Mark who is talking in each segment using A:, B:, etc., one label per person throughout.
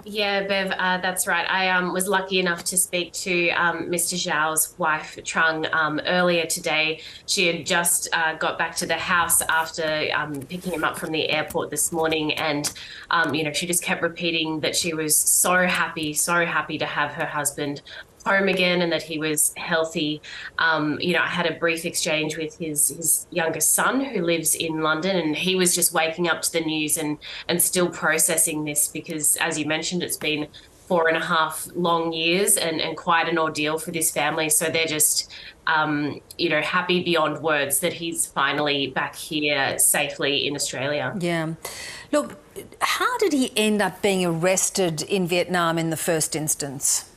A: Yeah, Bev, that's right. I was lucky enough to speak to Mr. Zhao's wife, Trung, earlier today. She had just got back to the house after picking him up from the airport this morning. And, she just kept repeating that she was so happy to have her husband home again and that he was healthy. I had a brief exchange with his youngest son who lives in London, and he was just waking up to the news and still processing this because, as you mentioned, it's been 4.5 long years and quite an ordeal for this family. So they're just, happy beyond words that he's finally back here safely in Australia.
B: Yeah. Look, how did he end up being arrested in Vietnam in the first instance?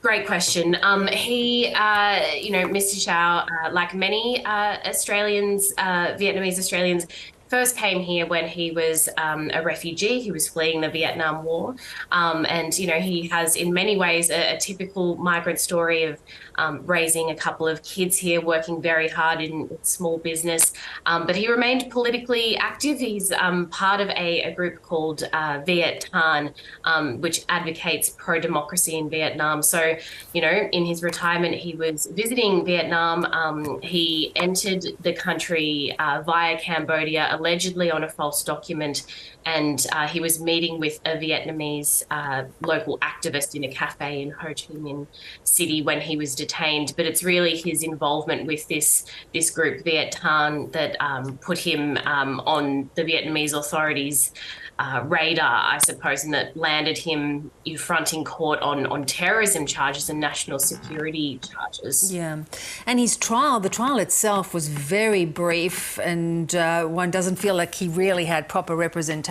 A: Great question. Mr. Zhao, like many Australians, Vietnamese Australians, first came here when he was a refugee. He was fleeing the Vietnam War. He has in many ways a typical migrant story of raising a couple of kids here, working very hard in small business. But he remained politically active. He's part of a group called Viet Thanh, which advocates pro-democracy in Vietnam. So, in his retirement, he was visiting Vietnam. He entered the country via Cambodia, allegedly on a false document, and he was meeting with a Vietnamese local activist in a cafe in Ho Chi Minh City when he was detained. But it's really his involvement with this group, Viet Thanh, that put him on the Vietnamese authorities' radar, I suppose, and that landed him in fronting court on terrorism charges and national security charges.
B: Yeah. And the trial itself was very brief, and one doesn't feel like he really had proper representation.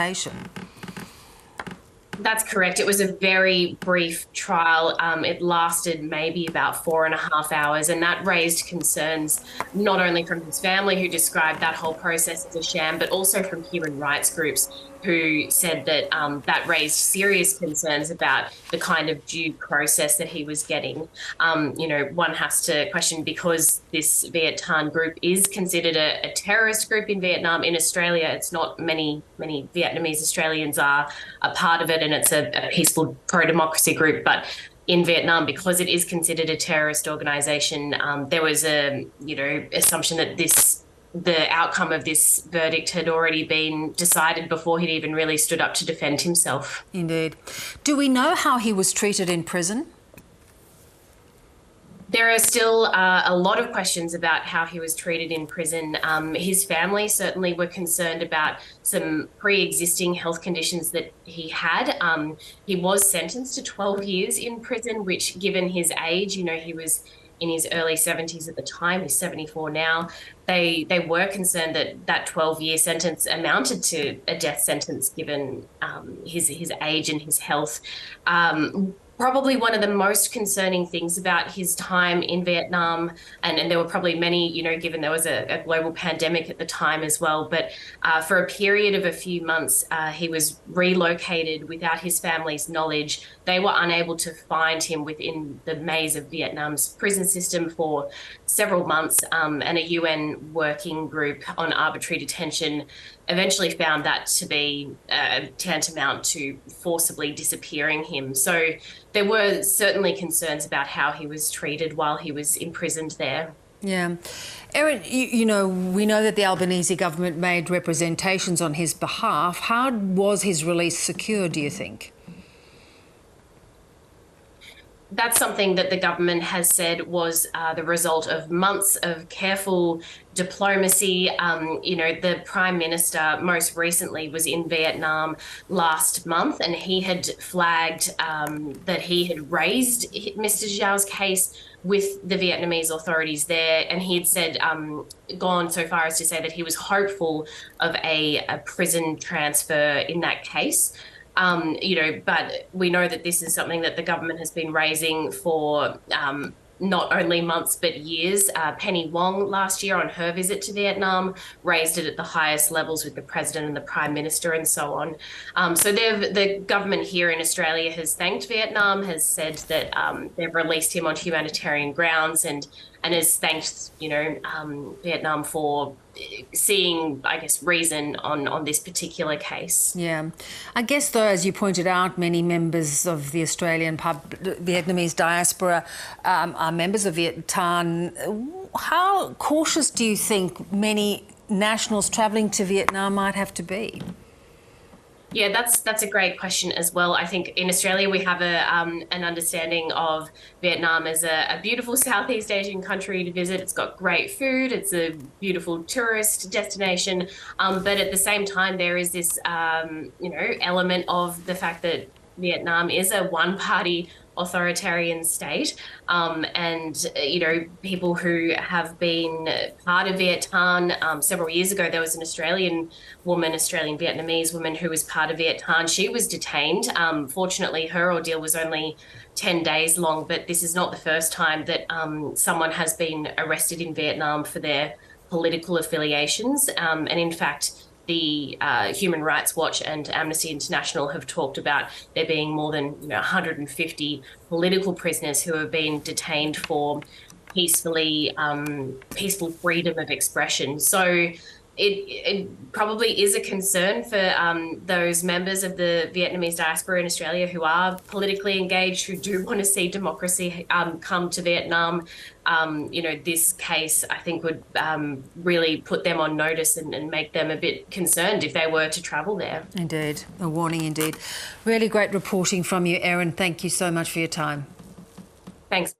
A: That's correct. It was a very brief trial. It lasted maybe about 4.5 hours, and that raised concerns not only from his family, who described that whole process as a sham, but also from human rights groups who said that that raised serious concerns about the kind of due process that he was getting. One has to question, because this Viet Thanh group is considered a terrorist group in Vietnam. In Australia, it's not. Many Vietnamese Australians are a part of it, and it's a peaceful pro-democracy group. But in Vietnam, because it is considered a terrorist organization, there was a assumption that the outcome of this verdict had already been decided before he'd even really stood up to defend himself.
B: Indeed. Do we know how he was treated in prison?
A: There are still a lot of questions about how he was treated in prison. His family certainly were concerned about some pre-existing health conditions that he had. He was sentenced to 12 years in prison, which, given his age, he was in his early 70s at the time. He's 74 now. They were concerned that 12-year sentence amounted to a death sentence, given his age and his health. Probably one of the most concerning things about his time in Vietnam, and there were probably many, given there was a global pandemic at the time as well, but for a period of a few months, he was relocated without his family's knowledge. They were unable to find him within the maze of Vietnam's prison system for several months, and a UN working group on arbitrary detention eventually found that to be tantamount to forcibly disappearing him. So there were certainly concerns about how he was treated while he was imprisoned there.
B: Yeah. Erin, we know that the Albanese government made representations on his behalf. How was his release secured, do you think?
A: That's something that the government has said was the result of months of careful diplomacy. The Prime Minister most recently was in Vietnam last month, and he had flagged that he had raised Mr. Zhao's case with the Vietnamese authorities there, and he had said, gone so far as to say that he was hopeful of a prison transfer in that case. But we know that this is something that the government has been raising for not only months but years. Penny Wong last year on her visit to Vietnam raised it at the highest levels with the president and the prime minister and so on. So the government here in Australia has thanked Vietnam, has said that they've released him on humanitarian grounds, and and has thanked, Vietnam for seeing, I guess, reason on this particular case.
B: Yeah. I guess, though, as you pointed out, many members of the Vietnamese diaspora are members of Viet Thanh. How cautious do you think many nationals travelling to Vietnam might have to be?
A: Yeah, that's a great question as well. I think in Australia we have an understanding of Vietnam as a beautiful Southeast Asian country to visit. It's got great food. It's a beautiful tourist destination. But at the same time, there is this element of the fact that Vietnam is a one-party authoritarian state, and people who have been part of Viet Thanh. Several years ago, there was an Australian Vietnamese woman who was part of Viet Thanh. She was detained. Fortunately, her ordeal was only 10 days long, but this is not the first time that someone has been arrested in Vietnam for their political affiliations. And in fact, the Human Rights Watch and Amnesty International have talked about there being more than 150 political prisoners who have been detained for peaceful freedom of expression. So it probably is a concern for those members of the Vietnamese diaspora in Australia who are politically engaged, who do want to see democracy come to Vietnam. This case, I think, would really put them on notice and make them a bit concerned if they were to travel there.
B: Indeed, a warning indeed. Really great reporting from you, Erin. Thank you so much for your time.
A: Thanks.